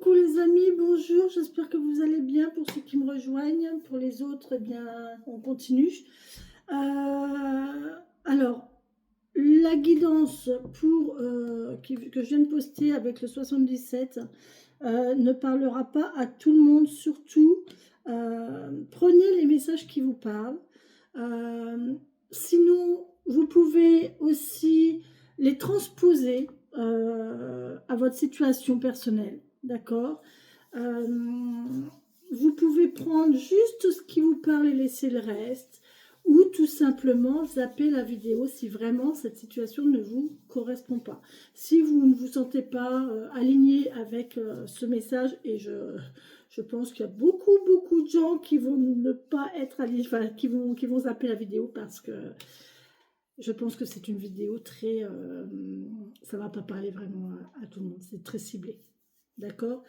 Coucou les amis, bonjour, j'espère que vous allez bien pour ceux qui me rejoignent, pour les autres, eh bien, on continue. Alors, la guidance que je viens de poster avec le 77 ne parlera pas à tout le monde, surtout prenez les messages qui vous parlent. Euh, Sinon, vous pouvez aussi les transposer à votre situation personnelle. D'accord. euh, Vous pouvez prendre juste ce qui vous parle et laisser le reste, ou tout simplement zapper la vidéo si vraiment cette situation ne vous correspond pas. Si vous ne vous sentez pas aligné avec ce message, et je pense qu'il y a beaucoup de gens qui vont ne pas être alignés, enfin, qui vont zapper la vidéo parce que je pense que c'est une vidéo très... ça va pas parler vraiment à tout le monde, c'est très ciblé. D'accord.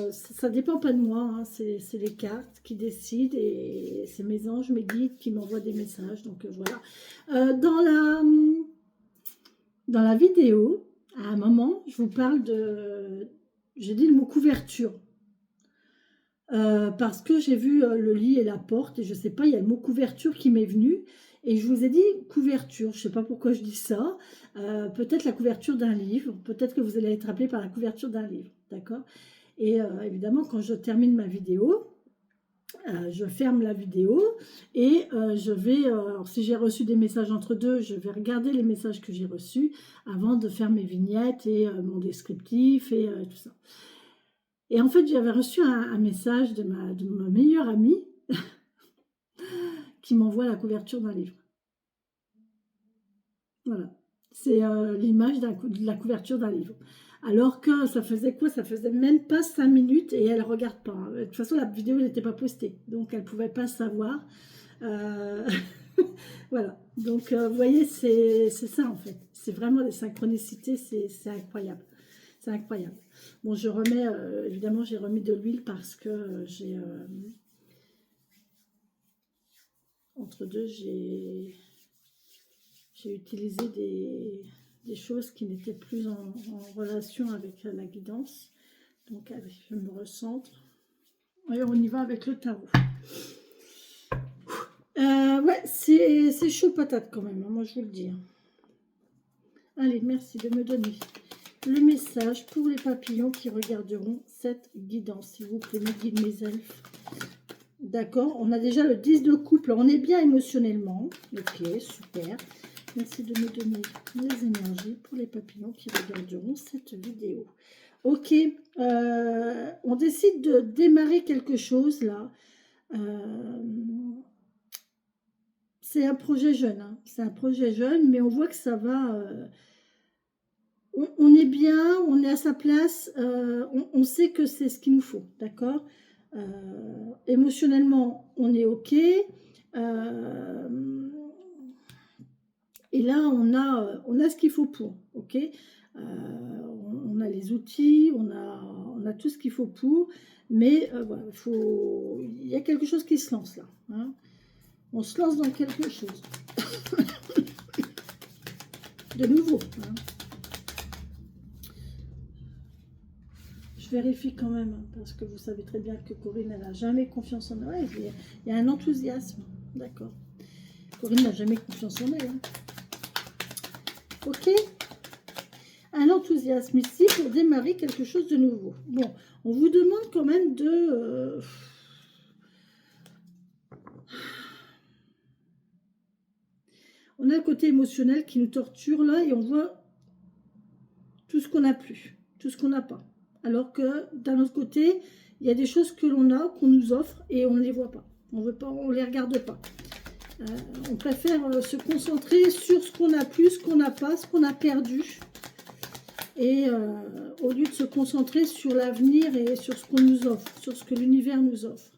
Ça dépend pas de moi, hein, c'est les cartes qui décident et c'est mes anges, mes guides qui m'envoient des messages. Donc voilà. Dans la vidéo, à un moment, je vous parle de... J'ai dit le mot couverture. Parce que j'ai vu le lit et la porte et je sais pas, il y a le mot couverture qui m'est venu et je vous ai dit couverture, je sais pas pourquoi je dis ça, peut-être la couverture d'un livre, peut-être que vous allez être appelé par la couverture d'un livre, d'accord. Et évidemment quand je termine ma vidéo, je ferme la vidéo et je vais, alors si j'ai reçu des messages entre deux, je vais regarder les messages que j'ai reçus avant de faire mes vignettes et mon descriptif et tout ça. Et en fait, j'avais reçu un message de ma meilleure amie qui m'envoie la couverture d'un livre. Voilà. C'est l'image de la couverture d'un livre. Alors que ça faisait quoi? Ça faisait même pas 5 minutes et elle ne regarde pas. De toute façon, la vidéo n'était pas postée. Donc, elle ne pouvait pas savoir. Euh, voilà. Donc, vous voyez, c'est ça en fait. C'est vraiment des synchronicités. C'est incroyable. C'est incroyable. Bon, je remets, évidemment, j'ai remis de l'huile parce que j'ai... entre deux, j'ai utilisé des choses qui n'étaient plus en relation avec la guidance. Donc, allez, je me recentre. Et on y va avec le tarot. Ouais, c'est chaud patate quand même, hein, moi je vous le dis. Allez, merci de me donner le message pour les papillons qui regarderont cette guidance. S'il vous plaît, mes guides, mes elfes. D'accord, on a déjà le 10 de couple, on est bien émotionnellement. Ok, super. Merci de me donner les énergies pour les papillons qui regarderont cette vidéo. Ok, on décide de démarrer quelque chose là. C'est un projet jeune, hein. C'est un projet jeune, mais on voit que ça va... on est bien, on est à sa place, on sait que c'est ce qu'il nous faut, d'accord. Émotionnellement, on est ok. Et là, on a ce qu'il faut pour, ok. On a les outils, on a tout ce qu'il faut pour, mais voilà, il y a quelque chose qui se lance là, hein. On se lance dans quelque chose de nouveau, hein. Je vérifie quand même, hein, parce que vous savez très bien que Corinne, elle n'a jamais confiance en elle. Il y a un enthousiasme, d'accord. Corinne n'a jamais confiance en elle, hein. Ok, un enthousiasme ici pour démarrer quelque chose de nouveau. Bon, on vous demande quand même de... On a le côté émotionnel qui nous torture là et on voit tout ce qu'on n'a plus, tout ce qu'on n'a pas. Alors que d'un autre côté, il y a des choses que l'on a, qu'on nous offre et on ne les voit pas. On veut pas, on les regarde pas. On préfère se concentrer sur ce qu'on a plus, ce qu'on n'a pas, ce qu'on a perdu. Et au lieu de se concentrer sur l'avenir et sur ce qu'on nous offre, sur ce que l'univers nous offre.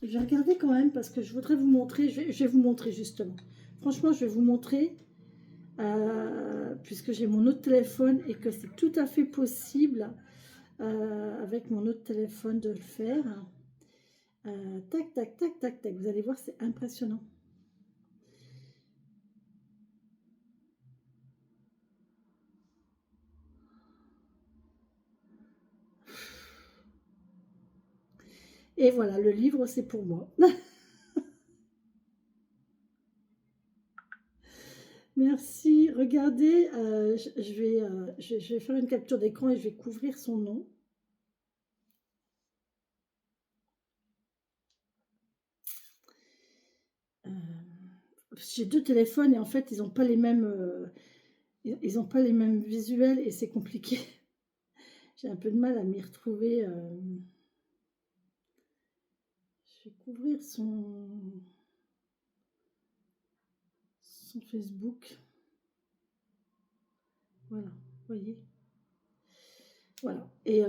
Je vais regarder quand même parce que je voudrais vous montrer, je vais vous montrer justement. Franchement, je vais vous montrer, puisque j'ai mon autre téléphone et que c'est tout à fait possible avec mon autre téléphone de le faire. Tac, tac, tac, tac, tac. Vous allez voir, c'est Et voilà, le livre, c'est pour moi. Merci. Regardez, je vais faire une capture d'écran et je vais couvrir son nom. Euh, j'ai deux téléphones et en fait, ils n'ont pas les mêmes, ils ont pas les mêmes visuels et c'est compliqué. J'ai un peu de mal à m'y retrouver. Je vais couvrir son Facebook. Voilà, vous voyez. Voilà. Et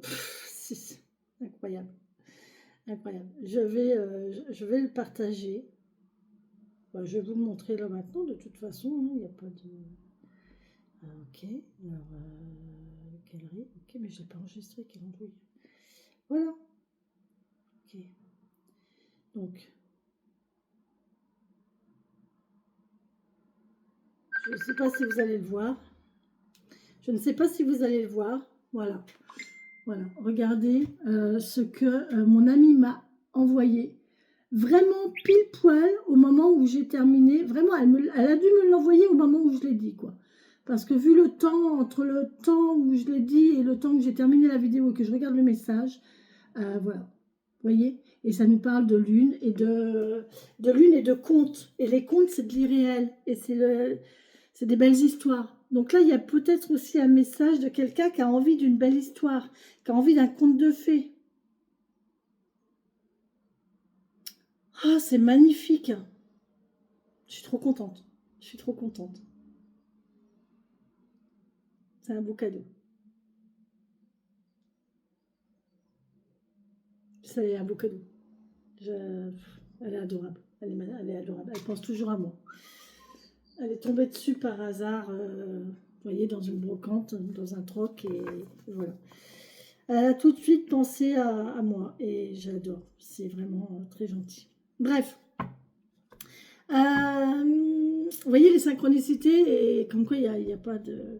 c'est incroyable. Incroyable. Je vais le partager. Bah, je vais vous le montrer là maintenant, de toute façon. Hein, il n'y a pas de. Ah, ok. Alors, galerie. Ok, mais je l'ai pas enregistré. Quelle andouille. Voilà. Ok. Donc, je ne sais pas si vous allez le voir. Je ne sais pas si vous allez le voir. Voilà. Voilà. Regardez ce que mon ami m'a envoyé. Vraiment pile poil au moment où j'ai terminé. Vraiment, elle a dû me l'envoyer au moment où je l'ai dit, quoi. Parce que vu le temps, entre le temps où je l'ai dit et le temps que j'ai terminé la vidéo et que je regarde le message, voilà. Vous voyez? Et ça nous parle de lune et de lune et de contes. Et les contes, c'est de l'irréel. Et c'est des belles histoires. Donc là, il y a peut-être aussi un message de quelqu'un qui a envie d'une belle histoire, qui a envie d'un conte de fées. Ah, c'est magnifique. Je suis trop contente. Je suis trop contente. C'est un beau cadeau. C'est un beau cadeau. Elle est adorable. Elle est adorable. Elle pense toujours à moi. Elle est tombée dessus par hasard, vous voyez, dans une brocante, dans un troc, et voilà. Elle a tout de suite pensé à moi, et j'adore. C'est vraiment très gentil. Bref. Vous voyez les synchronicités, et comme quoi il n'y a pas de...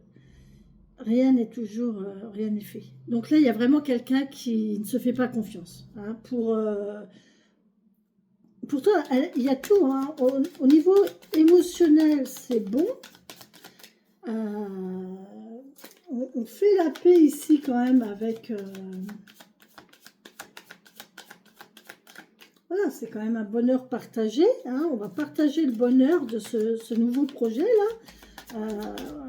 Rien n'est toujours, rien n'est fait. Donc là, il y a vraiment quelqu'un qui ne se fait pas confiance. Hein, pour toi, il y a tout. Hein. Au niveau émotionnel, c'est bon. On fait la paix ici quand même avec... voilà, c'est quand même un bonheur partagé. Hein. On va partager le bonheur de ce nouveau projet-là.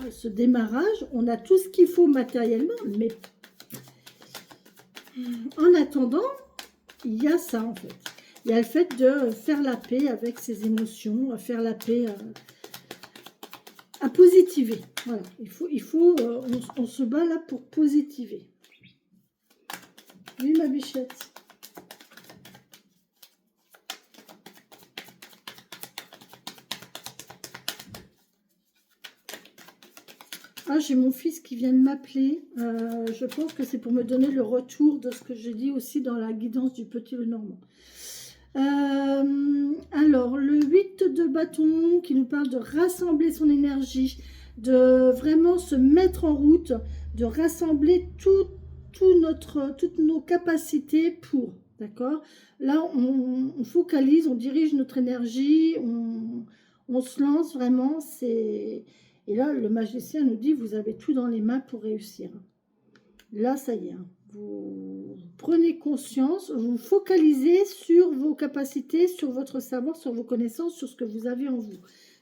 Ce démarrage. On a tout ce qu'il faut matériellement, mais en attendant, il y a ça en fait. Il y a le fait de faire la paix avec ses émotions, faire la paix à positiver. Voilà, on se bat là pour positiver. Oui, ma bichette. Ah, j'ai mon fils qui vient de m'appeler. Je pense que c'est pour me donner le retour de ce que j'ai dit aussi dans la guidance du Petit Lenormand. Alors, le 8 de bâton qui nous parle de rassembler son énergie, de vraiment se mettre en route, de rassembler toutes nos capacités pour, d'accord? Là, on focalise, on dirige notre énergie, on se lance vraiment, c'est... Et là, le magicien nous dit, vous avez tout dans les mains pour réussir. Là, ça y est, hein. Vous prenez conscience, vous focalisez sur vos capacités, sur votre savoir, sur vos connaissances, sur ce que vous avez en vous.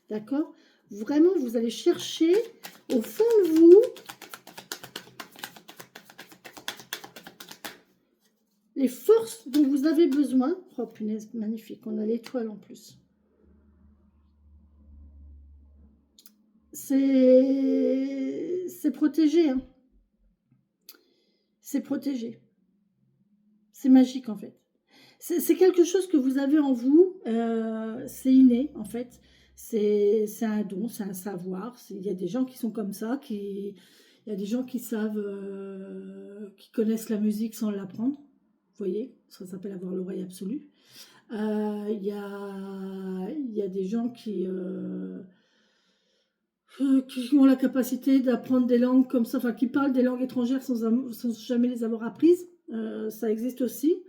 D'accord? Vraiment, vous allez chercher au fond de vous les forces dont vous avez besoin. Oh punaise, magnifique, on a l'étoile en plus. C'est protégé, hein. C'est protégé. C'est magique en fait. C'est quelque chose que vous avez en vous, c'est inné en fait. C'est un don, c'est un savoir. Il y a des gens qui sont comme ça, il y a des gens qui savent, qui connaissent la musique sans l'apprendre. Vous voyez, ça s'appelle avoir l'oreille absolue. Il y a des gens qui ont la capacité d'apprendre des langues comme ça, enfin qui parlent des langues étrangères sans jamais les avoir apprises. Ça existe aussi.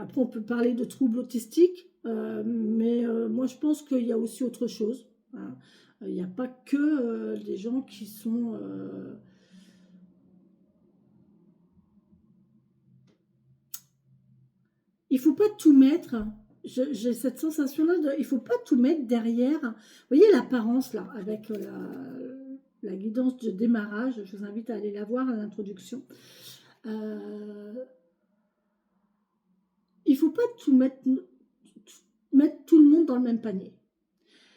Après, on peut parler de troubles autistiques, mais moi, je pense qu'il y a aussi autre chose, hein. Il n'y a pas que des gens qui sont... il faut pas tout mettre. J'ai cette sensation-là, il faut pas tout mettre derrière. Vous voyez l'apparence là, avec la guidance de démarrage. Je vous invite à aller la voir à l'introduction. Euh, il faut pas tout mettre tout le monde dans le même panier.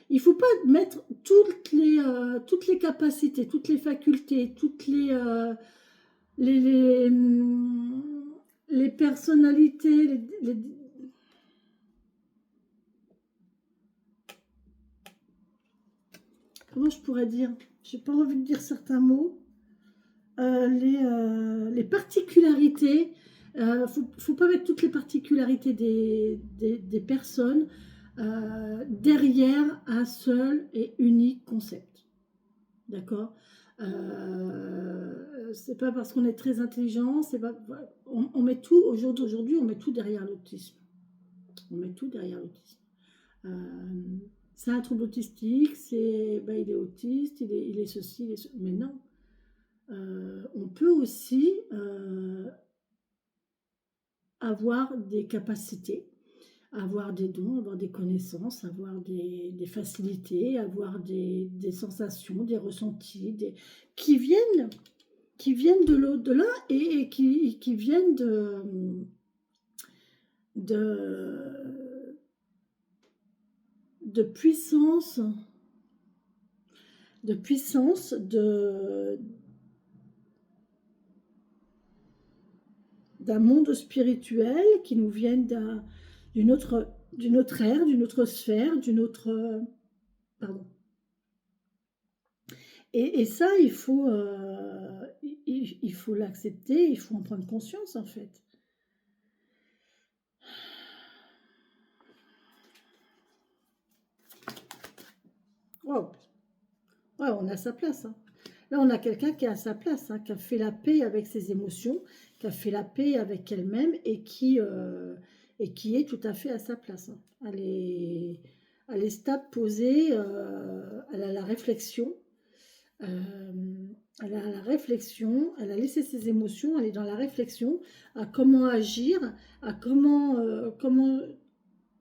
Il faut pas mettre toutes les capacités, toutes les facultés, toutes les, les, les personnalités, comment je pourrais dire? J'ai pas envie de dire certains mots. Les particularités. Faut pas mettre toutes les particularités des personnes derrière un seul et unique concept. D'accord. C'est pas parce qu'on est très intelligent, c'est pas, on met tout, aujourd'hui, on met tout derrière l'autisme. On met tout derrière l'autisme. C'est un trouble autistique, il est autiste, il est ceci, mais non. On peut aussi avoir des capacités, avoir des dons, avoir des connaissances, avoir des facilités, avoir des sensations, des ressentis, qui viennent de l'au-delà et qui viennent de, de puissance, d'un monde spirituel, qui nous viennent d'une autre ère, d'une autre sphère, d'une autre... pardon. Et ça, il faut l'accepter, il faut en prendre conscience, en fait. Wow. Ouais, on a sa place, hein. Là, on a quelqu'un qui est à sa place, hein, qui a fait la paix avec ses émotions, qui a fait la paix avec elle-même et qui est tout à fait à sa place, hein. Elle est stable, posée, elle a la réflexion, elle a laissé ses émotions, elle est dans la réflexion à comment agir, à comment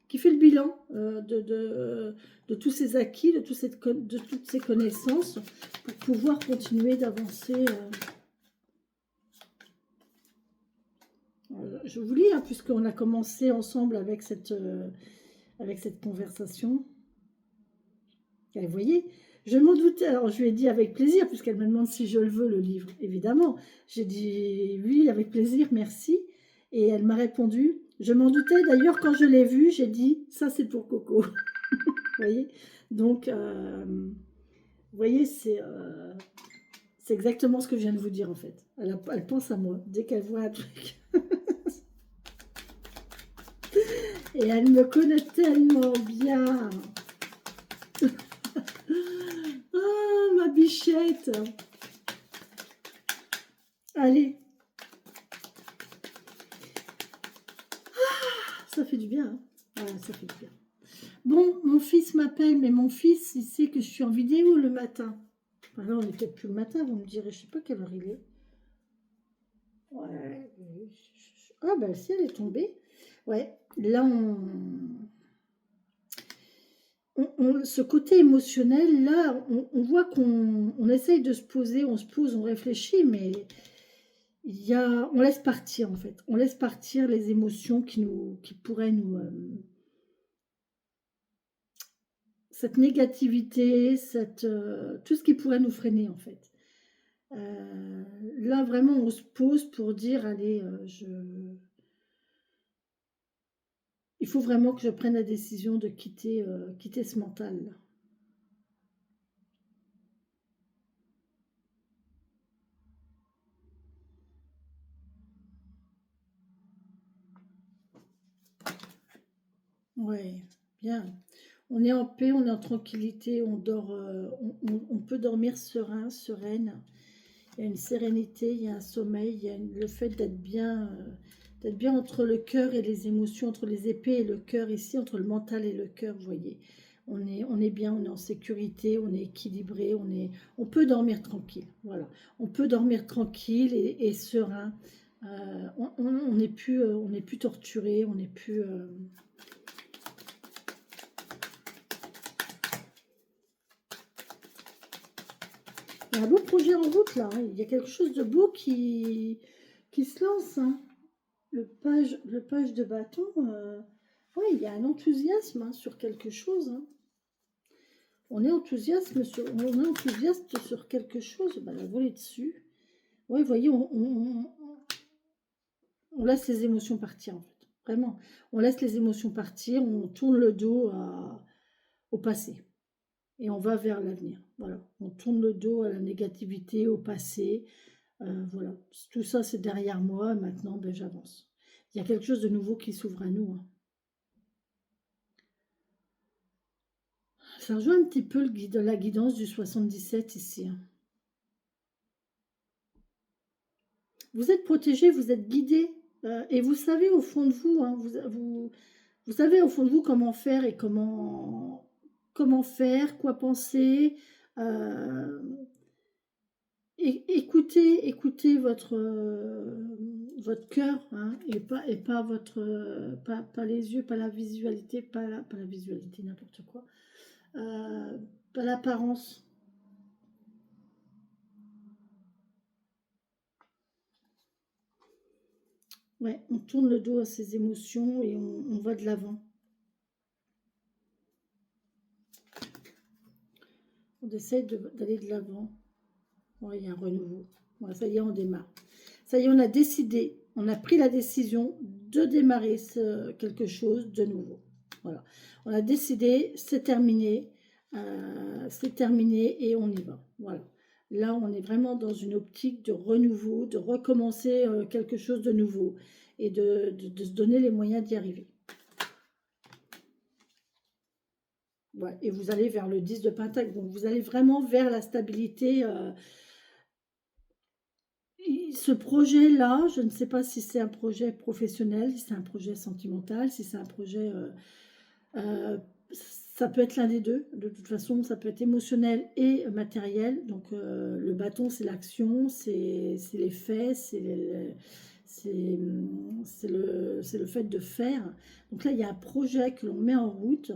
qui fait le bilan de tous ces acquis, de toutes ces connaissances pour pouvoir continuer d'avancer. Je vous lis, hein, puisqu'on a commencé ensemble avec cette conversation. Et vous voyez, je m'en doutais. Alors, je lui ai dit avec plaisir, puisqu'elle me demande si je le veux, le livre. Évidemment, j'ai dit oui, avec plaisir, merci. Et elle m'a répondu, je m'en doutais. D'ailleurs, quand je l'ai vu, j'ai dit, ça c'est pour Coco. Vous voyez? Donc, vous voyez, c'est exactement ce que je viens de vous dire, en fait. Elle pense à moi, dès qu'elle voit un truc. Et elle me connaît tellement bien. Oh, ma bichette. Allez. Ah, ça fait du bien, hein. Ah, ça fait du bien. Bon, mon fils m'appelle, mais mon fils, il sait que je suis en vidéo le matin. Alors, on n'est peut-être plus le matin, vous me direz, je sais pas quelle heure il est. Ouais. Ah, ben si, elle est tombée. Ouais, là, ce côté émotionnel, là, on voit qu'on essaye de se poser, on se pose, on réfléchit, mais on laisse partir, en fait. On laisse partir les émotions qui pourraient nous... cette négativité, tout ce qui pourrait nous freiner, en fait. Là, vraiment, on se pose pour dire, allez, il faut vraiment que je prenne la décision de quitter ce mental-là. Ouais, bien. On est en paix, on est en tranquillité, on dort, on peut dormir serein, sereine. Il y a une sérénité, il y a un sommeil, il y a le fait Peut-être bien entre le cœur et les émotions, entre les épées et le cœur ici, entre le mental et le cœur, vous voyez. On est bien, on est en sécurité, on est équilibré, on peut dormir tranquille. Voilà, on peut dormir tranquille et serein. On n'est plus torturé, on n'est plus... Il y a un beau projet en route là, hein. Il y a quelque chose de beau qui se lance, hein. Le page de bâton, ouais, il y a un enthousiasme, hein, sur quelque chose, hein. On est enthousiaste sur quelque chose. Bah, la volée dessus. Ouais, vous voyez, on laisse les émotions partir, en fait. Vraiment. On laisse les émotions partir, on tourne le dos au passé. Et on va vers l'avenir. Voilà. On tourne le dos à la négativité, au passé. Voilà. Tout ça, c'est derrière moi. Maintenant, ben, j'avance. Il y a quelque chose de nouveau qui s'ouvre à nous, hein. Ça rejoint un petit peu la guidance du 77 ici, hein. Vous êtes protégé, vous êtes guidé, et vous savez au fond de vous, hein, vous savez au fond de vous comment faire et comment faire, quoi penser. euh, écoutez votre cœur, hein, et pas pas les yeux, pas la visualité, pas la visualité, n'importe quoi. Pas l'apparence. Ouais, on tourne le dos à ses émotions et on va de l'avant. On essaie d'aller de l'avant. Ouais, il y a un renouveau. Ouais, ça y est, on démarre. Ça y est, on a décidé, on a pris la décision de démarrer quelque chose de nouveau. Voilà. On a décidé, c'est terminé et on y va. Voilà. Là, on est vraiment dans une optique de renouveau, de recommencer quelque chose de nouveau et de se donner les moyens d'y arriver. Ouais, et vous allez vers le 10 de Pentacle. Donc, vous allez vraiment vers la stabilité. Ce projet-là, je ne sais pas si c'est un projet professionnel, si c'est un projet sentimental, si c'est un projet... euh, ça peut être l'un des deux. De toute façon, ça peut être émotionnel et matériel. Donc, le bâton, c'est l'action, c'est les faits, c'est le fait de faire. Donc là, il y a un projet que l'on met en route.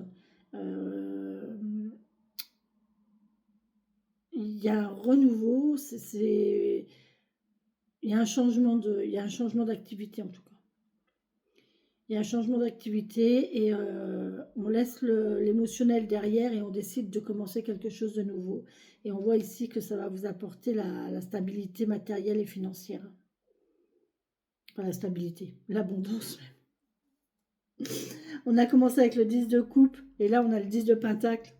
Il y a un renouveau, il y a un changement d'activité en tout cas. Il y a un changement d'activité et on laisse l'émotionnel derrière et on décide de commencer quelque chose de nouveau. Et on voit ici que ça va vous apporter la stabilité matérielle et financière. Enfin, la stabilité, l'abondance. On a commencé avec le 10 de coupe et là on a le 10 de pentacle.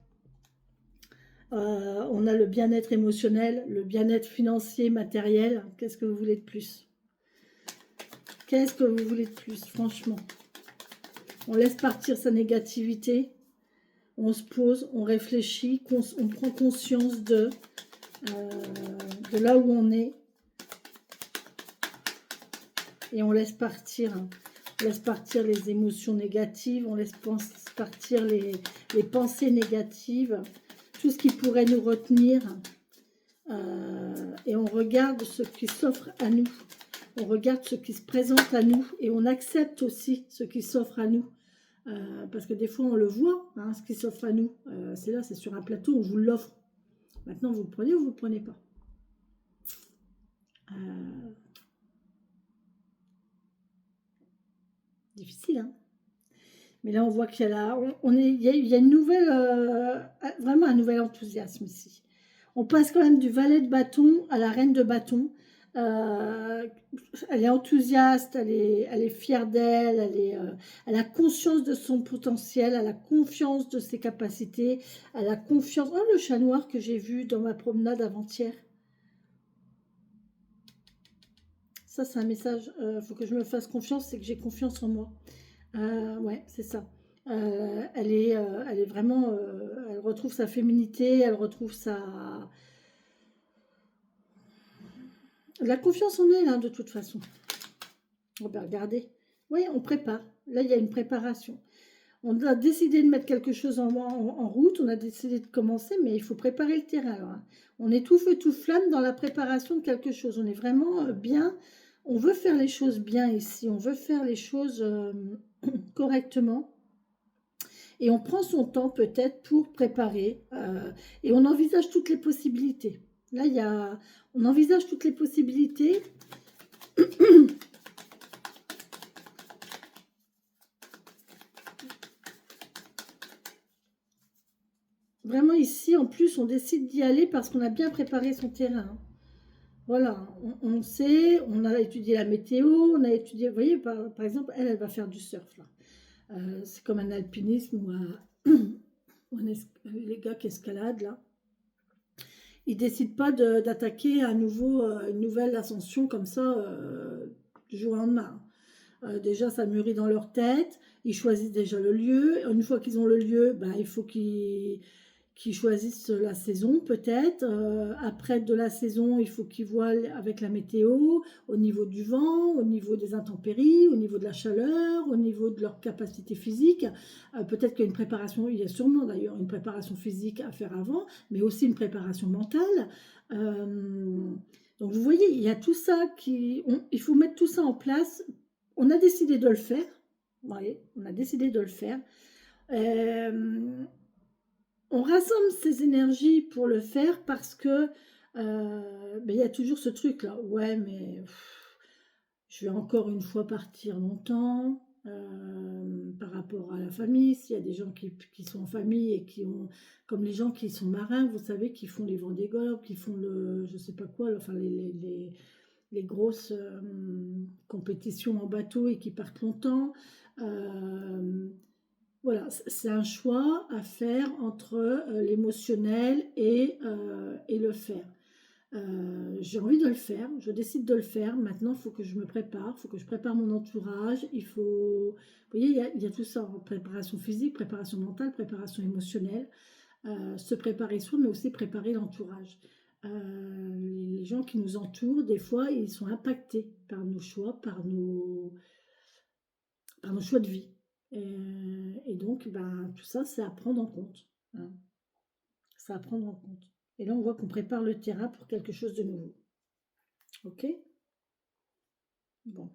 On a le bien-être émotionnel, le bien-être financier, matériel. Qu'est-ce que vous voulez de plus? Qu'est-ce que vous voulez de plus, franchement? On laisse partir sa négativité, on se pose, on réfléchit, on prend conscience de là où on est et on laisse partir. Hein. On laisse partir les émotions négatives, on laisse partir les pensées négatives, tout ce qui pourrait nous retenir. Et on regarde ce qui s'offre à nous. On regarde ce qui se présente à nous et on accepte aussi ce qui s'offre à nous. Parce que des fois, on le voit, hein, ce qui s'offre à nous. C'est là, c'est sur un plateau, on vous l'offre. Maintenant, vous le prenez ou vous ne le prenez pas. Difficile, hein. Mais là, on voit qu'il y a il y a une nouvelle, vraiment un nouvel enthousiasme ici. On passe quand même du valet de bâton à la reine de bâton. Elle est enthousiaste, elle est fière d'elle, elle a conscience de son potentiel, elle a confiance de ses capacités, elle a confiance... Oh, le chat noir que j'ai vu dans ma promenade avant-hier. Ça, c'est un message, faut que je me fasse confiance, c'est que j'ai confiance en moi. Ouais, c'est ça. Elle est vraiment... elle retrouve sa féminité, elle retrouve la confiance en elle, hein, de toute façon. Oh, ben, regardez. Oui, on prépare. Là, il y a une préparation. On a décidé de mettre quelque chose en route, on a décidé de commencer, mais il faut préparer le terrain. Alors, hein. On est tout feu, tout flamme dans la préparation de quelque chose. On est vraiment bien. On veut faire les choses bien ici. On veut faire les choses correctement. Et on prend son temps peut-être pour préparer. Et on envisage toutes les possibilités. Là, on envisage toutes les possibilités. Vraiment ici, en plus, on décide d'y aller parce qu'on a bien préparé son terrain. Voilà, on sait, on a étudié la météo, on a étudié, vous voyez, par exemple, elle va faire du surf, là. C'est comme un alpinisme les gars qui escaladent, là. Ils décident pas d'attaquer à nouveau une nouvelle ascension comme ça du jour au lendemain. Déjà, ça mûrit dans leur tête. Ils choisissent déjà le lieu. Une fois qu'ils ont le lieu, ben, il faut qu'ils choisissent la saison peut-être. Après de la saison, il faut qu'ils voient avec la météo, au niveau du vent, au niveau des intempéries, au niveau de la chaleur, au niveau de leur capacité physique. Peut-être qu'il y a une préparation, il y a sûrement d'ailleurs une préparation physique à faire avant, mais aussi une préparation mentale. Donc vous voyez, il y a tout ça il faut mettre tout ça en place. On a décidé de le faire. Oui, on a décidé de le faire. Euh, on rassemble ses énergies pour le faire parce que ben, il y a toujours ce truc là. Ouais, mais je vais encore une fois partir longtemps par rapport à la famille. S'il y a des gens qui sont en famille et qui ont, comme les gens qui sont marins, vous savez, qui font les Vendée Globe, qui font je sais pas quoi, enfin les grosses compétitions en bateau et qui partent longtemps. Euh, voilà, c'est un choix à faire entre l'émotionnel et le faire. J'ai envie de le faire, je décide de le faire. Maintenant, il faut que je me prépare, il faut que je prépare mon entourage. Vous voyez, il y a tout ça, hein, préparation physique, préparation mentale, préparation émotionnelle. Se préparer soi, mais aussi préparer l'entourage. Les gens qui nous entourent, des fois, ils sont impactés par nos choix, par nos choix de vie. Et donc, ben, tout ça, c'est à prendre en compte, hein. C'est à prendre en compte. Et là, on voit qu'on prépare le terrain pour quelque chose de nouveau. Ok? Bon.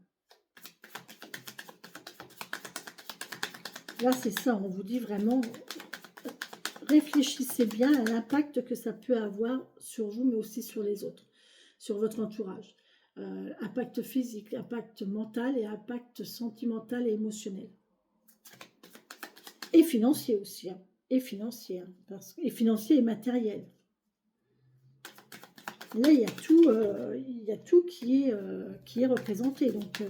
Là, c'est ça. On vous dit vraiment, réfléchissez bien à l'impact que ça peut avoir sur vous, mais aussi sur les autres, sur votre entourage. Impact physique, impact mental et impact sentimental et émotionnel. Et financier aussi, hein. Et financier, hein, et financier et matériel. Là, il y a tout qui est représenté. Donc,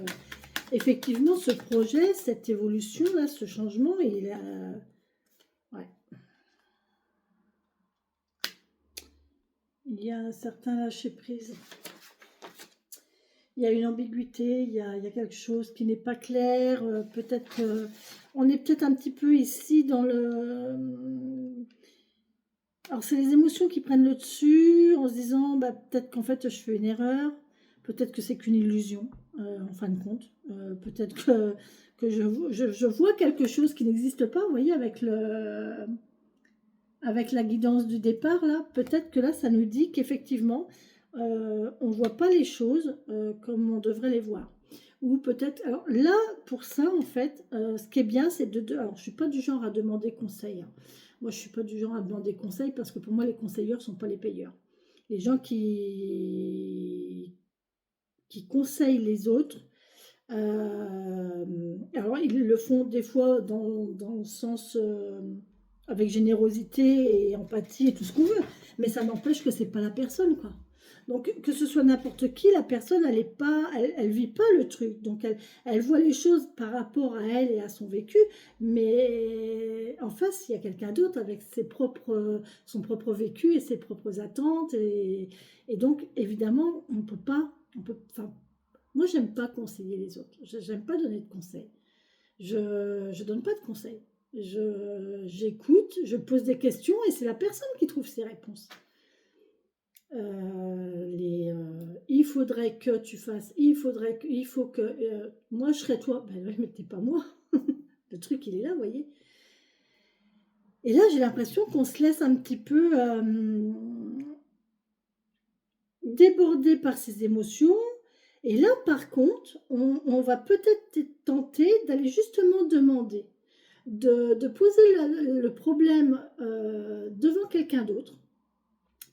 effectivement, ce projet, cette évolution-là, ce changement, ouais. Il y a un certain lâcher-prise. Il y a une ambiguïté, il y a quelque chose qui n'est pas clair. Peut-être on est peut-être un petit peu ici dans le... Alors, c'est les émotions qui prennent le dessus en se disant, bah, peut-être qu'en fait, je fais une erreur. Peut-être que c'est qu'une illusion, en fin de compte. Peut-être que je vois quelque chose qui n'existe pas, vous voyez, avec la guidance du départ, là. Peut-être que là, ça nous dit qu'effectivement, on ne voit pas les choses comme on devrait les voir. Ou peut-être... Alors là, pour ça, en fait, ce qui est bien, c'est alors, je ne suis pas du genre à demander conseil, hein. Moi, je ne suis pas du genre à demander conseil parce que pour moi, les conseilleurs ne sont pas les payeurs. Les gens qui conseillent les autres, alors ils le font des fois dans le sens avec générosité et empathie et tout ce qu'on veut, mais ça n'empêche que c'est pas la personne, quoi. Donc que ce soit n'importe qui, la personne, elle est pas, elle vit pas le truc, donc elle voit les choses par rapport à elle et à son vécu, mais en face il y a quelqu'un d'autre avec son propre vécu et ses propres attentes et donc évidemment on peut pas, enfin moi, j'aime pas conseiller les autres. J'aime pas donner de conseils. Je donne pas de conseils. J'écoute, je pose des questions et c'est la personne qui trouve ses réponses. il faudrait que tu fasses, il faut que, moi je serais toi. Ben ouais, mais t'es pas moi. Le truc, il est là, vous voyez. Et là, j'ai l'impression qu'on se laisse un petit peu déborder par ses émotions. Et là, par contre, on va peut-être être tenté d'aller justement demander, de poser le problème devant quelqu'un d'autre.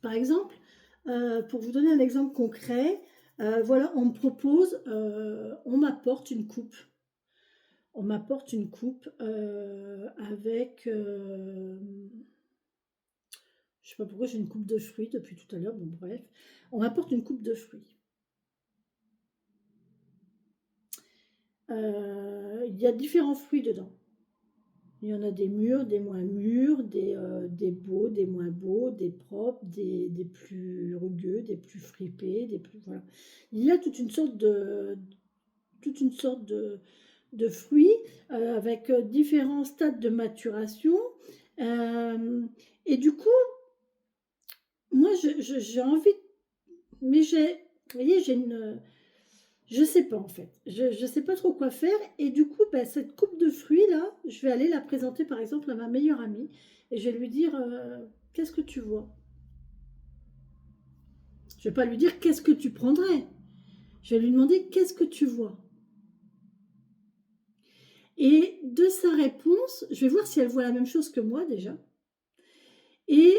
Par exemple, pour vous donner un exemple concret, voilà, on me propose, on m'apporte une coupe. On m'apporte une coupe avec, je sais pas pourquoi j'ai une coupe de fruits depuis tout à l'heure, bon bref, on m'apporte une coupe de fruits. Il y a différents fruits dedans. Il y en a des mûrs, des moins mûrs, des beaux, des moins beaux, des propres, des plus rugueux, des plus fripés, des plus... Voilà. Il y a toute une sorte de fruits avec différents stades de maturation. Et du coup, moi, j'ai envie... Mais vous voyez, j'ai une... Je sais pas en fait. Je sais pas trop quoi faire. Et du coup, ben, cette coupe de fruits là, je vais aller la présenter par exemple à ma meilleure amie. Et je vais lui dire qu'est-ce que tu vois? Je vais pas lui dire qu'est-ce que tu prendrais. Je vais lui demander qu'est-ce que tu vois? Et de sa réponse, je vais voir si elle voit la même chose que moi déjà. Et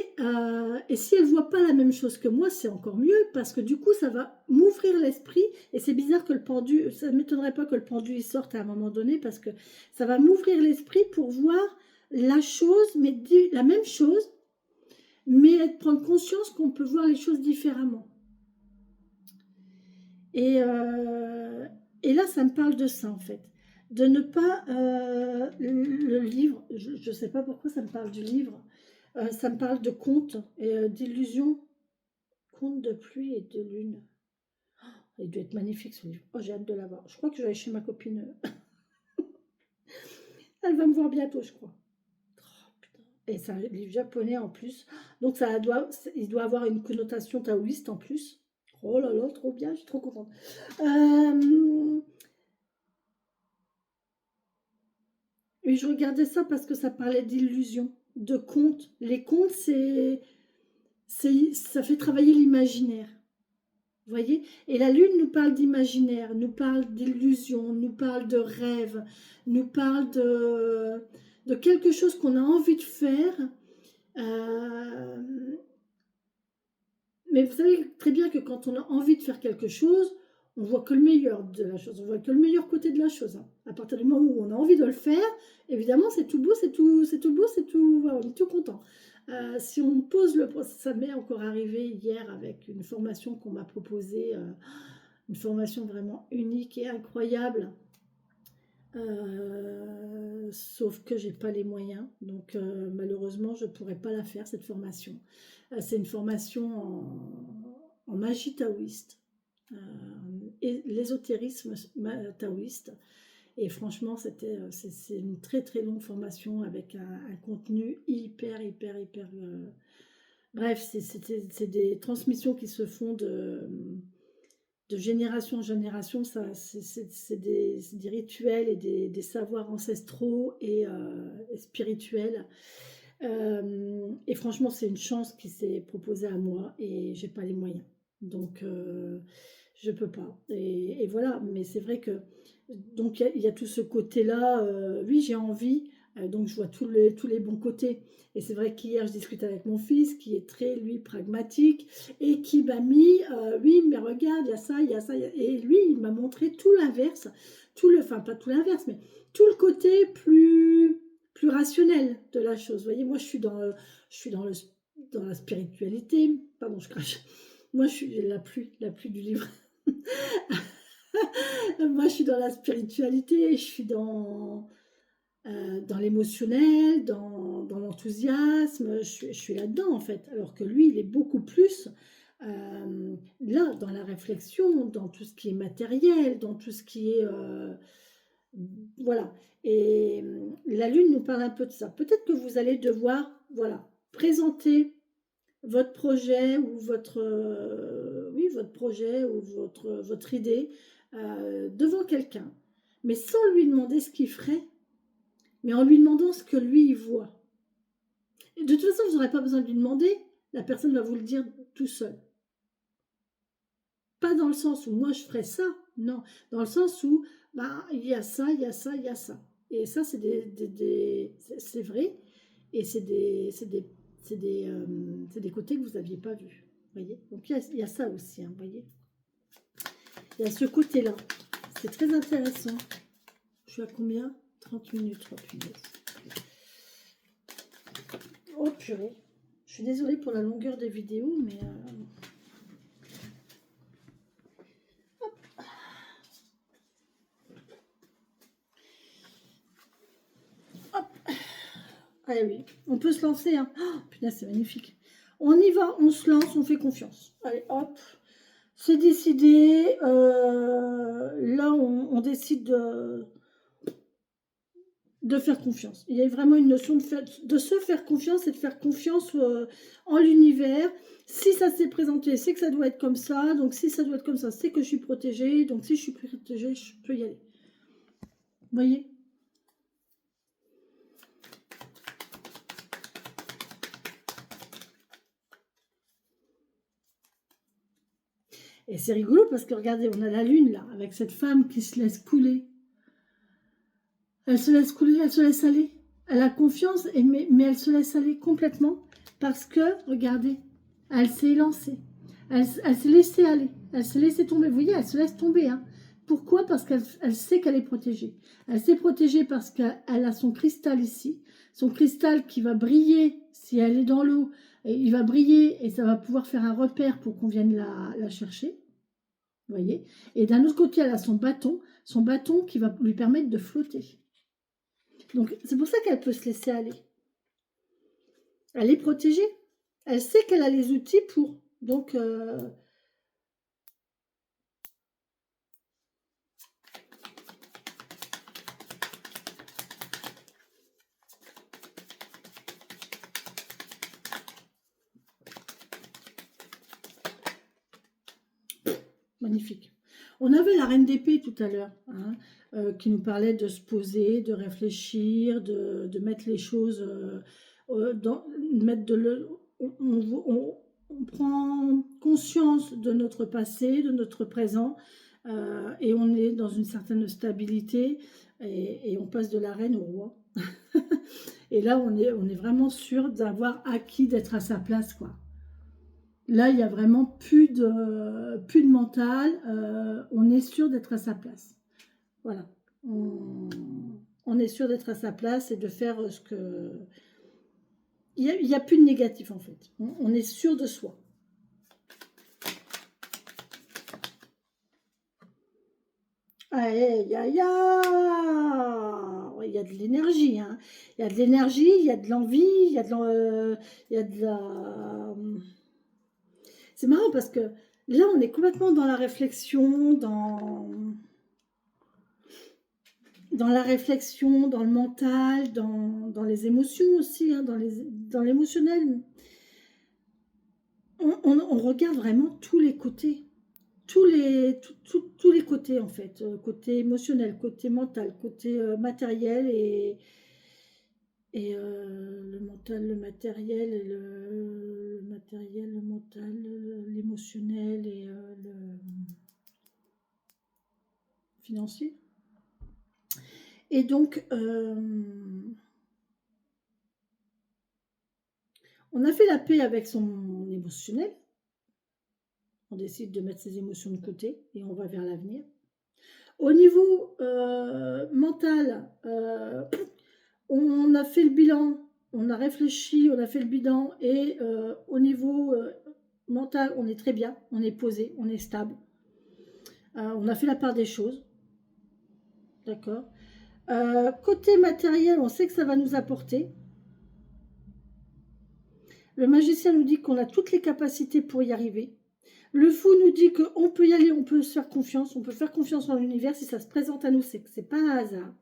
si elle ne voit pas la même chose que moi, c'est encore mieux parce que du coup, ça va m'ouvrir l'esprit. Et c'est bizarre que le pendu, ça ne m'étonnerait pas que le pendu il sorte à un moment donné parce que ça va m'ouvrir l'esprit pour voir la chose, mais la même chose, mais prendre conscience qu'on peut voir les choses différemment. Et, euh, et là, ça me parle de ça en fait. De ne pas... le livre, je ne sais pas pourquoi ça me parle du livre. Ça me parle de contes et d'illusions. Contes de pluie et de lune. Il doit être magnifique ce livre. Oh, j'ai hâte de l'avoir. Je crois que je vais aller chez ma copine. Elle va me voir bientôt, je crois. Oh, putain. Et c'est un livre japonais en plus. Donc il doit avoir une connotation taoïste en plus. Oh là là, trop bien, je suis trop contente. Euh, et je regardais ça parce que ça parlait d'illusions, de contes. Les contes, ça fait travailler l'imaginaire. Vous voyez? Et la lune nous parle d'imaginaire, nous parle d'illusion, nous parle de rêve, nous parle de quelque chose qu'on a envie de faire. Euh, mais vous savez très bien que quand on a envie de faire quelque chose, on voit que le meilleur de la chose, on voit que le meilleur côté de la chose, hein. À partir du moment où on a envie de le faire, évidemment, c'est tout beau, c'est tout beau, c'est tout, voilà, on est tout content. Si on pose ça m'est encore arrivé hier avec une formation qu'on m'a proposée, une formation vraiment unique et incroyable. Sauf que j'ai pas les moyens, donc malheureusement je pourrais pas la faire cette formation. C'est une formation en magie taoïste euh, et l'ésotérisme taoïste. Et franchement, c'est une très très longue formation avec un contenu hyper. Bref, c'est des transmissions qui se font de génération en génération. C'est des rituels et des savoirs ancestraux et spirituels. Et franchement, c'est une chance qui s'est proposée à moi et j'ai pas les moyens. Donc, je peux pas. Et voilà, mais c'est vrai que donc il y a tout ce côté-là. Oui, j'ai envie. Donc je vois tous les bons côtés. Et c'est vrai qu'hier, je discutais avec mon fils qui est très, lui, pragmatique et qui m'a mis, oui, mais regarde, il y a ça, il y a ça. Et lui, il m'a montré tout l'inverse. Enfin, pas tout l'inverse, mais tout le côté plus rationnel de la chose. Vous voyez, moi, je suis dans la spiritualité. Pardon, je crache. Moi, je suis la pluie du livre. Moi, je suis dans la spiritualité, je suis dans l'émotionnel, dans l'enthousiasme, je suis là-dedans en fait. Alors que lui, il est beaucoup plus là, dans la réflexion, dans tout ce qui est matériel, dans tout ce qui est... voilà. Et la Lune nous parle un peu de ça. Peut-être que vous allez devoir, voilà, présenter votre projet ou votre, oui, votre projet ou votre idée devant quelqu'un, mais sans lui demander ce qu'il ferait, mais en lui demandant ce que lui il voit. Et de toute façon, vous n'aurez pas besoin de lui demander, la personne va vous le dire tout seul. Pas dans le sens où moi je ferais ça, non, dans le sens où bah, il y a ça, il y a ça, il y a ça. Et ça, c'est c'est vrai, et c'est des côtés que vous n'aviez pas vus. Voyez. Donc il y a ça aussi, hein, voyez. Il y a ce côté-là. C'est très intéressant. Je suis à combien? 30 minutes. Oh, punaise. Oh purée. Je suis désolée pour la longueur des vidéos, mais... Ah oui, on peut se lancer. Hein. Oh, putain, c'est magnifique. On y va, on se lance, on fait confiance. Allez, hop. C'est décidé. Là, on décide de faire confiance. Il y a vraiment une notion de se faire confiance et de faire confiance en l'univers. Si ça s'est présenté, c'est que ça doit être comme ça. Donc, si ça doit être comme ça, c'est que je suis protégée. Donc, si je suis protégée, je peux y aller. Vous voyez ? Et c'est rigolo parce que regardez, on a la lune là, avec cette femme qui se laisse couler. Elle se laisse couler, elle se laisse aller. Elle a confiance, mais elle se laisse aller complètement parce que, regardez, elle s'est lancée. Elle s'est laissée aller. Elle s'est laissée tomber. Vous voyez, elle se laisse tomber. Hein. Pourquoi? Parce qu'elle sait qu'elle est protégée. Elle s'est protégée parce qu'elle a son cristal ici. Son cristal qui va briller si elle est dans l'eau. Il va briller et ça va pouvoir faire un repère pour qu'on vienne la chercher. Vous voyez? Et d'un autre côté, elle a son bâton qui va lui permettre de flotter. Donc, c'est pour ça qu'elle peut se laisser aller. Elle est protégée. Elle sait qu'elle a les outils pour. Donc, magnifique. On avait la reine d'épée tout à l'heure, hein, qui nous parlait de se poser, de réfléchir, de mettre les choses mettre on prend conscience de notre passé, de notre présent, et on est dans une certaine stabilité, et on passe de la reine au roi. Et là, on est vraiment sûr d'avoir acquis d'être à sa place, quoi. Là, il n'y a vraiment plus de mental. On est sûr d'être à sa place. Voilà. On est sûr d'être à sa place et de faire ce que... Il n'y a plus de négatif, en fait. On est sûr de soi. Aïe, aïe, aïe. Il y a de l'énergie. Hein. Il y a de l'énergie, il y a de l'envie, il y a de la... C'est marrant parce que là, on est complètement dans la réflexion, dans la réflexion, dans le mental, dans les émotions aussi, hein, dans l'émotionnel. On regarde vraiment tous les côtés. Tous les côtés, en fait. Côté émotionnel, côté mental, côté matériel et le mental, le matériel, et le matériel, le mental, l'émotionnel et le financier. Et donc, on a fait la paix avec son émotionnel. On décide de mettre ses émotions de côté et on va vers l'avenir. Au niveau mental, on a fait le bilan, on a réfléchi, on a fait le bilan et au niveau mental, on est très bien, on est posé, on est stable. On a fait la part des choses. D'accord. Côté matériel, on sait que ça va nous apporter. Le magicien nous dit qu'on a toutes les capacités pour y arriver. Le fou nous dit qu'on peut y aller, on peut se faire confiance, on peut faire confiance en l'univers. Si ça se présente à nous, c'est que ce n'est pas un hasard.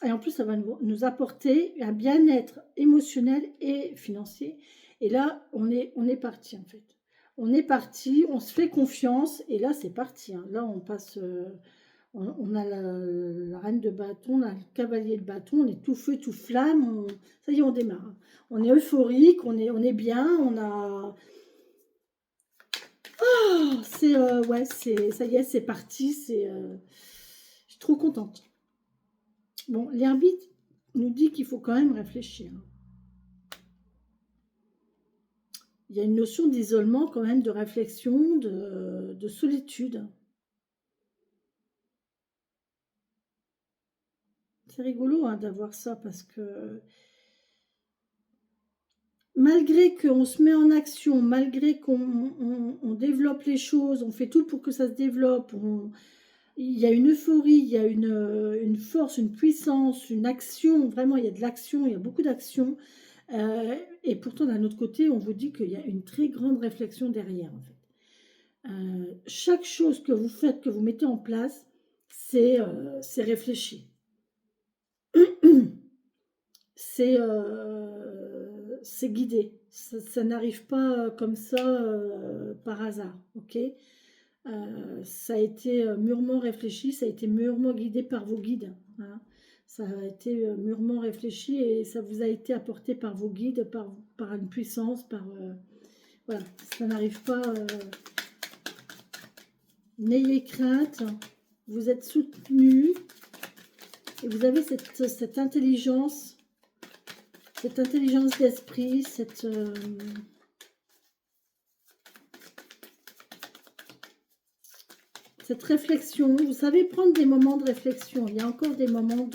Et en plus, ça va nous apporter un bien-être émotionnel et financier. Et là, on est parti en fait. On est parti, on se fait confiance, et là, c'est parti, hein. Là, on passe, on a la reine de bâton, on a le cavalier de bâton, on est tout feu, tout flamme, ça y est, on démarre, hein. On est euphorique, on est bien, on a... Oh, c'est, ouais, ça y est, c'est parti, je suis trop contente. Bon, l'arbitre nous dit qu'il faut quand même réfléchir. Il y a une notion d'isolement quand même, de réflexion, de solitude. C'est rigolo, hein, d'avoir ça, parce que malgré qu'on se met en action, malgré qu'on développe les choses, on fait tout pour que ça se développe, il y a une euphorie, il y a une force, une puissance, une action, vraiment il y a de l'action, il y a beaucoup d'action. Et pourtant d'un autre côté, on vous dit qu'il y a une très grande réflexion derrière en fait. Chaque chose que vous faites, que vous mettez en place, c'est réfléchi. C'est guidé. Ça n'arrive pas comme ça par hasard, ok? Ça a été mûrement réfléchi, ça a été mûrement guidé par vos guides, hein. Ça a été mûrement réfléchi et ça vous a été apporté par vos guides, par une puissance, voilà, ça n'arrive pas. N'ayez crainte, vous êtes soutenu et vous avez cette intelligence d'esprit, cette réflexion. Vous savez prendre des moments de réflexion. Il y a encore des moments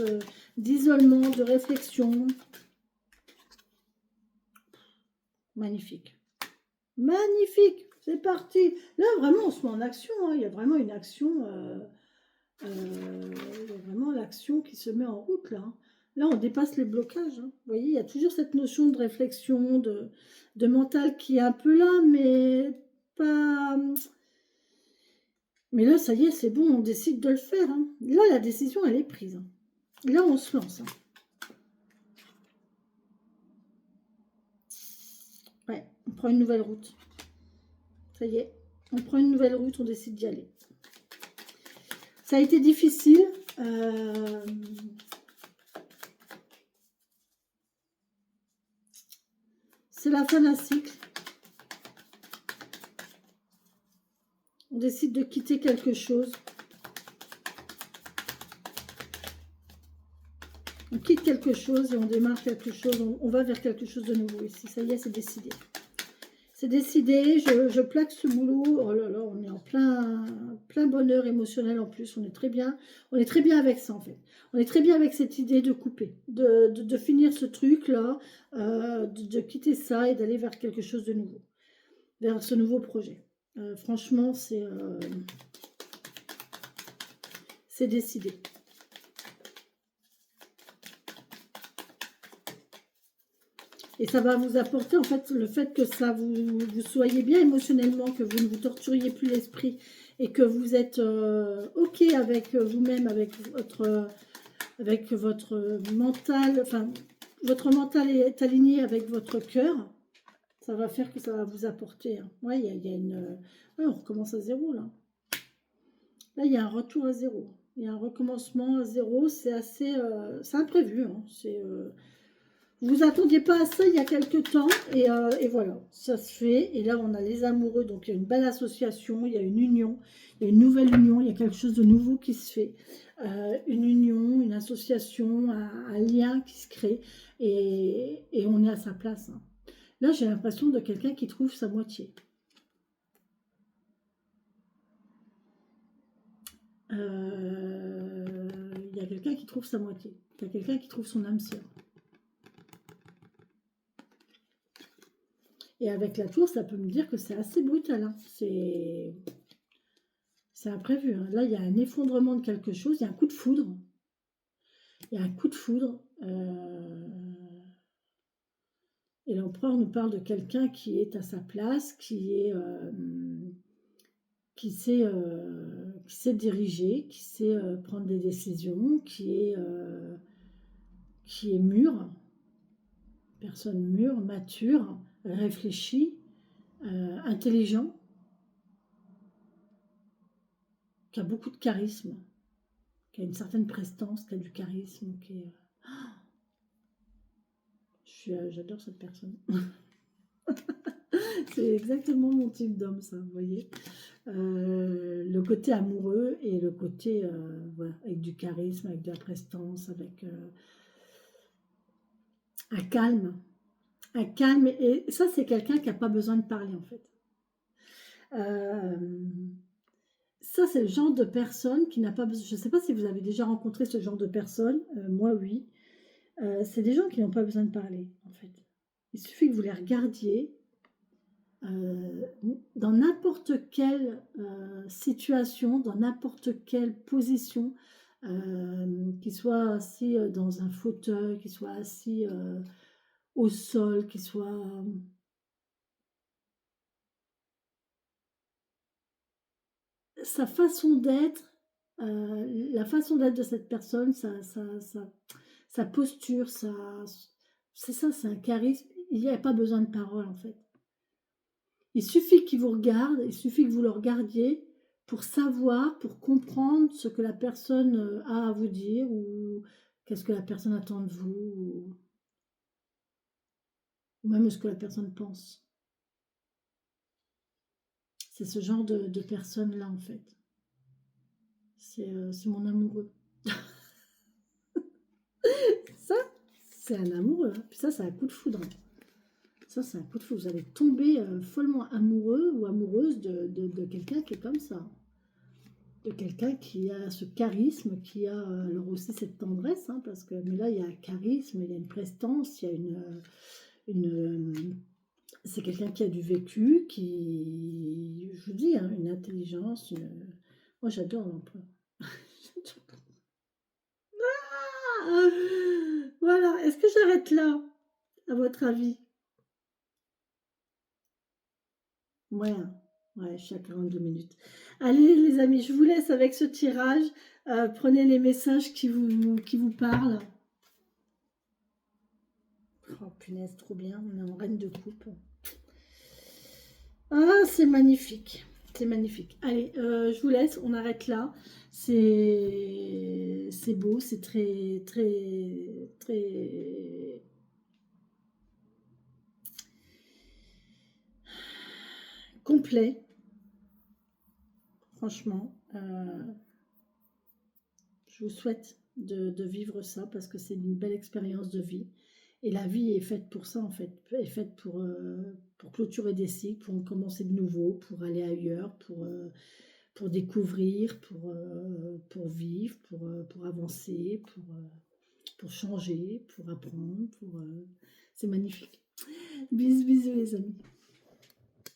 d'isolement, de réflexion. Magnifique. Magnifique. C'est parti. Là, vraiment, on se met en action, hein. Il y a vraiment une action. Il y a vraiment l'action qui se met en route, là, hein. Là, on dépasse les blocages, hein. Vous voyez, il y a toujours cette notion de réflexion, de mental qui est un peu là, mais pas... Mais là, ça y est, c'est bon, on décide de le faire, hein. Là, la décision, elle est prise, hein. Là, on se lance, hein. Ouais, on prend une nouvelle route. Ça y est, on prend une nouvelle route, on décide d'y aller. Ça a été difficile. C'est la fin d'un cycle. On décide de quitter quelque chose. On quitte quelque chose et on démarre quelque chose. On va vers quelque chose de nouveau ici. Ça y est, c'est décidé. C'est décidé. Je plaque ce boulot. Oh là là, on est en plein bonheur émotionnel en plus. On est très bien. On est très bien avec ça en fait. On est très bien avec cette idée de couper, de finir ce truc-là, de quitter ça et d'aller vers quelque chose de nouveau. Vers ce nouveau projet. Franchement, c'est décidé. Et ça va vous apporter, en fait, le fait que ça vous soyez bien émotionnellement, que vous ne vous torturiez plus l'esprit et que vous êtes OK avec vous-même, avec votre mental, enfin, votre mental est aligné avec votre cœur, ça va faire que ça va vous apporter. Hein. Ouais, il y a une... Ouais, on recommence à zéro, là. Là, il y a un retour à zéro. Il y a un recommencement à zéro, c'est assez... c'est imprévu, hein. Vous attendiez pas à ça il y a quelques temps et voilà, ça se fait. Et là, on a les amoureux, donc il y a une belle association, il y a une union, il y a une nouvelle union, il y a quelque chose de nouveau qui se fait. Une union, une association, un lien qui se crée et on est à sa place, hein. Là, j'ai l'impression de quelqu'un qui trouve sa moitié. Il y a quelqu'un qui trouve sa moitié. Il y a quelqu'un qui trouve son âme sœur. Et avec la tour, ça peut me dire que c'est assez brutal, hein. C'est imprévu, hein. Là, il y a un effondrement de quelque chose, il y a un coup de foudre. Il y a un coup de foudre. Et l'empereur nous parle de quelqu'un qui est à sa place, qui sait diriger, qui sait prendre des décisions, qui est mûr, personne mûre, mature. réfléchi, intelligent, qui a beaucoup de charisme, qui a une certaine prestance, qui a du charisme, qui est... J'adore cette personne. C'est exactement mon type d'homme, ça, vous voyez. Le côté amoureux et le côté, voilà, avec du charisme, avec de la prestance, avec un calme. Un calme, et ça, c'est quelqu'un qui n'a pas besoin de parler, en fait. Euh, Ça, c'est le genre de personne qui n'a pas besoin. Je ne sais pas si vous avez déjà rencontré ce genre de personne. Moi, oui. C'est des gens qui n'ont pas besoin de parler, en fait. Il suffit que vous les regardiez euh, dans n'importe quelle situation, dans n'importe quelle position, qu'il soit assis dans un fauteuil, qu'il soit assis au sol, qu'il soit... sa façon d'être, la façon d'être de cette personne, sa posture, c'est ça, c'est un charisme. Il n'y a pas besoin de parole en fait. Il suffit qu'il vous regarde, il suffit que vous le regardiez pour savoir, pour comprendre ce que la personne a à vous dire ou qu'est-ce que la personne attend de vous ou même ce que la personne pense. C'est ce genre de personne-là en fait. C'est mon amoureux. Ça, c'est un amoureux. Hein. Puis ça, c'est un coup de foudre. Ça, c'est un coup de foudre. Vous allez tomber follement amoureux ou amoureuse de quelqu'un qui est comme ça. De quelqu'un qui a ce charisme, qui a alors aussi cette tendresse, hein, parce que mais là, il y a un charisme, il y a une prestance, il y a c'est quelqu'un qui a du vécu, qui, je vous dis, hein, une intelligence. Moi, j'adore l'empereur. Ah, voilà. Est-ce que j'arrête là, à votre avis? Ouais, hein. Ouais, je suis à 42 minutes. Allez, les amis, je vous laisse avec ce tirage. Prenez les messages qui vous parlent. Oh, punaise, trop bien. On est en reine de coupe. Ah, c'est magnifique. C'est magnifique. Allez, je vous laisse. On arrête là. C'est beau. C'est très, très, très complet. Franchement. Je vous souhaite de vivre ça parce que c'est une belle expérience de vie. Et la vie est faite pour ça, en fait. Elle est faite pour clôturer des cycles, pour commencer de nouveau, pour aller ailleurs, pour découvrir, pour vivre, pour avancer, pour changer, pour apprendre. C'est magnifique. Bisous, bisous, les amis.